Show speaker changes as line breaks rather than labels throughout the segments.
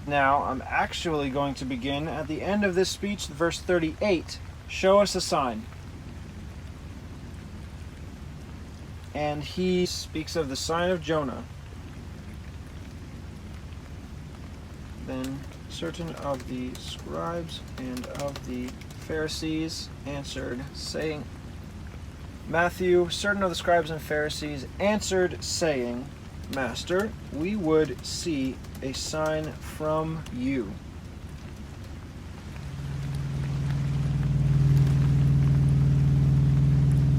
Now, I'm actually going to begin at the end of this speech, verse 38. Show us a sign. And he speaks of the sign of Jonah. Then certain of the scribes and of the Pharisees answered, saying, Matthew, certain of the scribes and Pharisees answered, saying, Master, we would see a sign from you.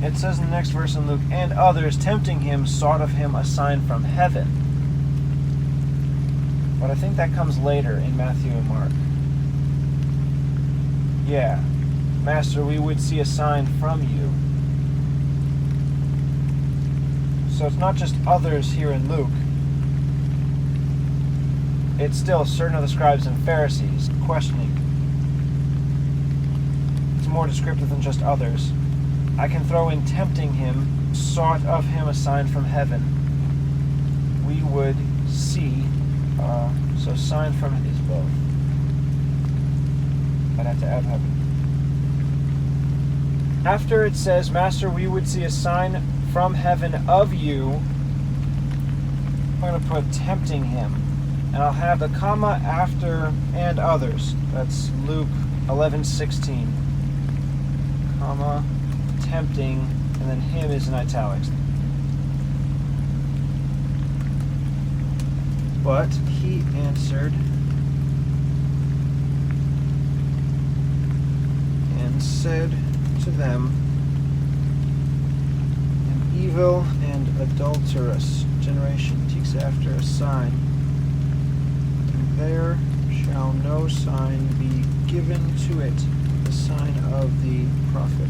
It says in the next verse in Luke, and others, tempting him, sought of him a sign from heaven. But I think that comes later in Matthew and Mark. Yeah. Master, we would see a sign from you. So it's not just others here in Luke. It's still certain of the scribes and Pharisees questioning. It's more descriptive than just others. I can throw in tempting him, sought of him a sign from heaven. We would see, so sign from it is both. I'd have to add heaven. After it says, Master, we would see a sign from heaven of you, I'm going to put tempting him. And I'll have the comma after and others. That's Luke 11:16. Comma, tempting, and then him is in italics. But he answered and said to them, an evil and adulterous generation seeks after a sign, and there shall no sign be given to it, the sign of the prophet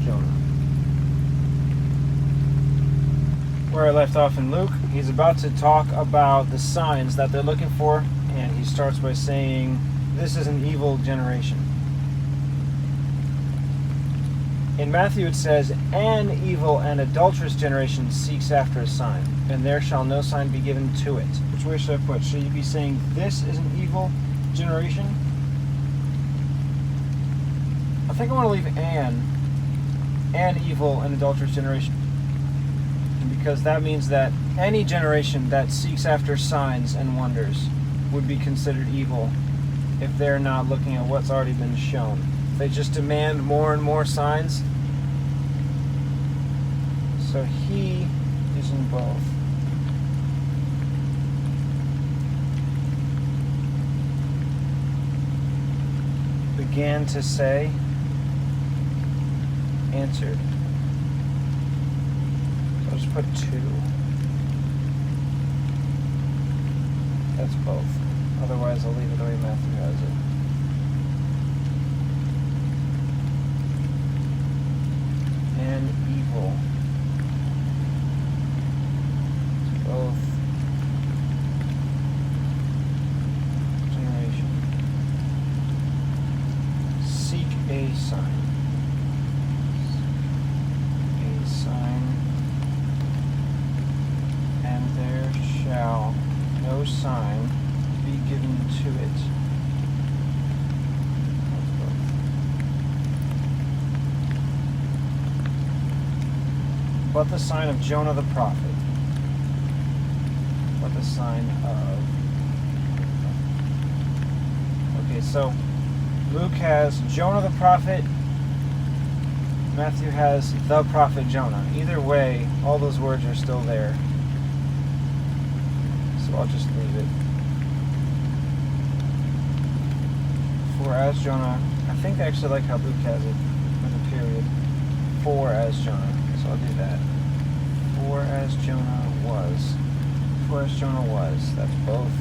Jonah. Where I left off in Luke, he's about to talk about the signs that they're looking for, and he starts by saying, this is an evil generation. In Matthew it says, an evil and adulterous generation seeks after a sign, and there shall no sign be given to it. Which way should I put? Should you be saying, this is an evil generation? I think I want to leave an evil and adulterous generation. Because that means that any generation that seeks after signs and wonders would be considered evil if they're not looking at what's already been shown. If they just demand more and more signs. So he is in both. Began to say, answered. So I'll just put two. That's both. Otherwise I'll leave it the way Matthew has it. And evil. Both generation. Seek a sign. A sign. And there shall no sign be given to it. But the sign of Jonah the prophet. But the sign of... Okay, so Luke has Jonah the prophet. Matthew has the prophet Jonah. Either way, all those words are still there. So I'll just leave it. For as Jonah... I think I actually like how Luke has it with a period. For as Jonah. So I'll do that. For as Jonah was. For as Jonah was. That's both.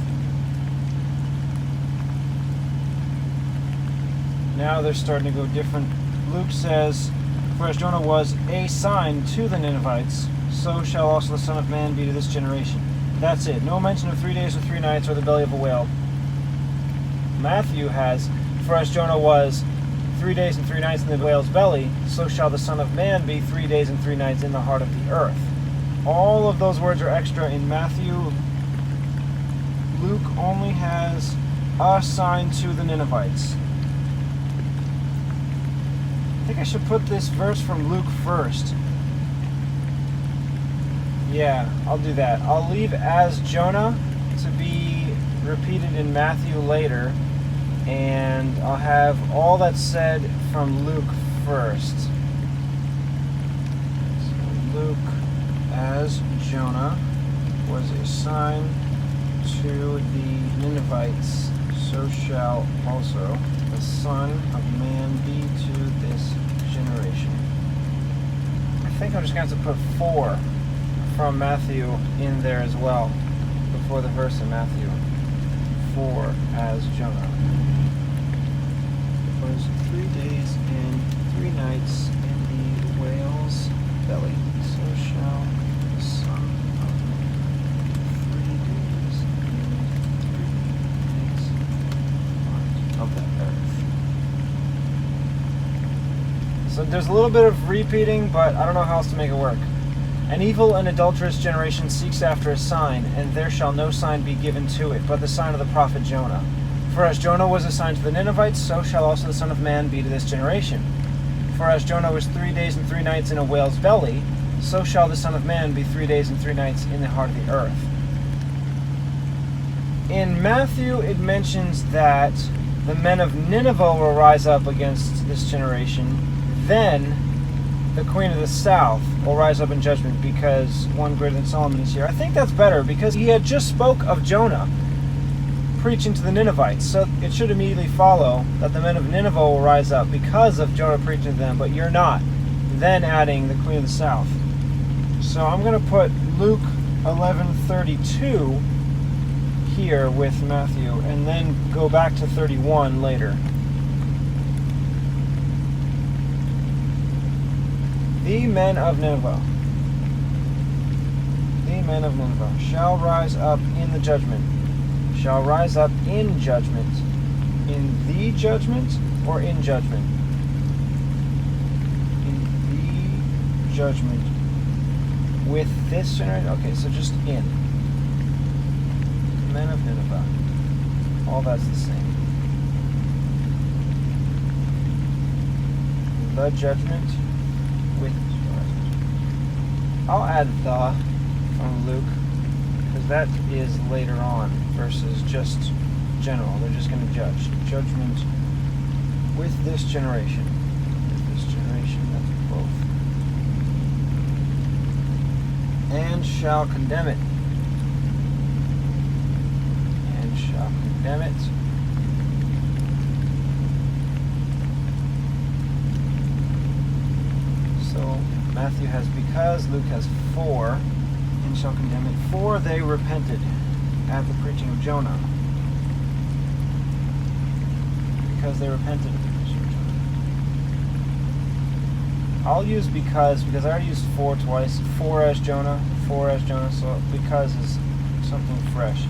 Now they're starting to go different. Luke says, for as Jonah was a sign to the Ninevites, so shall also the Son of Man be to this generation. That's it. No mention of 3 days or 3 nights or the belly of a whale. Matthew has, for as Jonah was 3 days and 3 nights in the whale's belly, so shall the Son of Man be 3 days and 3 nights in the heart of the earth. All of those words are extra in Matthew. Luke only has a sign to the Ninevites. I think I should put this verse from Luke first. Yeah, I'll do that. I'll leave as Jonah to be repeated in Matthew later, and I'll have all that's said from Luke first. So Luke as Jonah was a sign to the Ninevites, so shall also the Son of Man be to this generation. I think I'm just going to have to put 4 from Matthew in there as well, before the verse in Matthew. 4 as Jonah. It was 3 days and 3 nights in the whale's belly. So shall the Son of Man 3 days and 3 nights of the earth. So there's a little bit of repeating, but I don't know how else to make it work. An evil and adulterous generation seeks after a sign, and there shall no sign be given to it, but the sign of the prophet Jonah. For as Jonah was a sign to the Ninevites, so shall also the Son of Man be to this generation. For as Jonah was 3 days and 3 nights in a whale's belly, so shall the Son of Man be 3 days and 3 nights in the heart of the earth. In Matthew, it mentions that the men of Nineveh will rise up against this generation. Then the Queen of the South will rise up in judgment because one greater than Solomon is here. I think that's better because he had just spoke of Jonah preaching to the Ninevites. So it should immediately follow that the men of Nineveh will rise up because of Jonah preaching to them, but you're not. Then adding the Queen of the South. So I'm going to put Luke 11:32 here with Matthew and then go back to 31 later. The men of Nineveh shall rise up in the judgment, shall rise up in judgment, in the judgment or in judgment? In the judgment with this generation. Okay, so just in. Men of Nineveh. All that's the same. The judgment with. I'll add the from Luke because that is later on versus just general. They're just going to judge. Judgment with this generation. With this generation, that's both. And shall condemn it. And shall condemn it. So Matthew has because, Luke has for, and shall condemn it. For they repented at the preaching of Jonah. Because they repented at the preaching of Jonah. I'll use because I already used for twice. For as Jonah, so because is something fresh.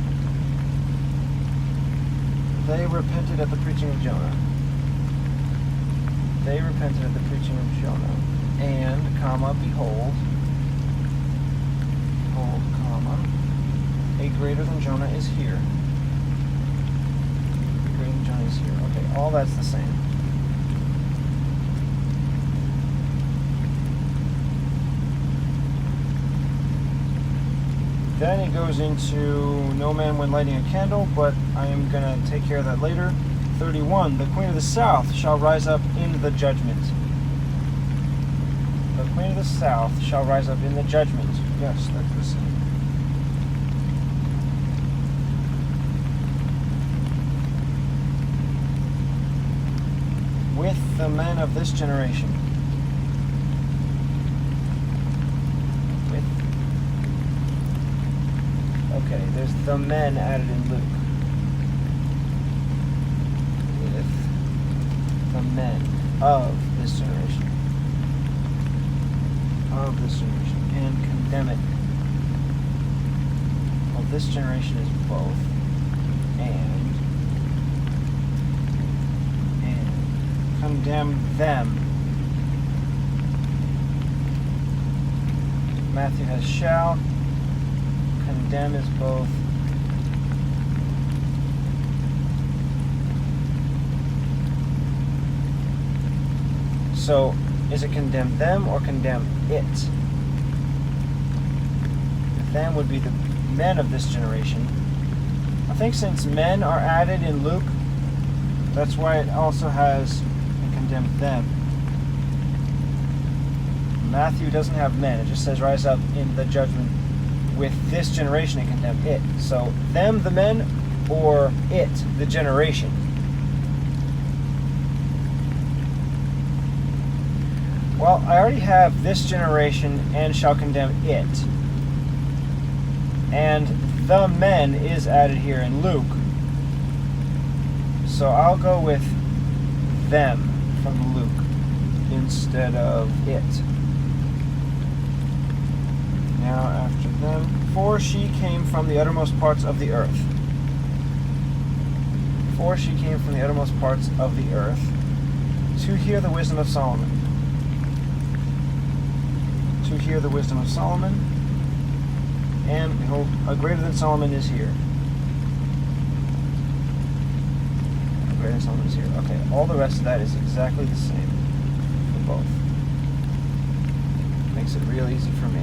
They repented at the preaching of Jonah. They repented at the preaching of Jonah. And, behold, a greater than Jonah is here. A greater than Jonah is here. Okay, all that's the same. Then it goes into no man when lighting a candle, but I am going to take care of that later. 31, the Queen of the South shall rise up in the judgment. The Queen of the South shall rise up in the judgment. Yes, that's the same. With the men of this generation. With. Okay, there's the men added in Luke. With the men of this generation. Of this generation and condemn it. Well, this generation is both and condemn them. Matthew has shall. Condemn is both So, is it condemn them or condemn it? Them would be the men of this generation. I think since men are added in Luke, that's why it also has condemn them. Matthew doesn't have men. It just says rise up in the judgment with this generation and condemn it. So them, the men, or it, the generation. Well, I already have this generation and shall condemn it. And the men is added here in Luke. So I'll go with them from Luke instead of it. Now after them, for she came from the uttermost parts of the earth. For she came from the uttermost parts of the earth to hear the wisdom of Solomon. To hear the wisdom of Solomon. And behold, a greater than Solomon is here. A greater than Solomon is here. Okay, all the rest of that is exactly the same for both. Makes it real easy for me.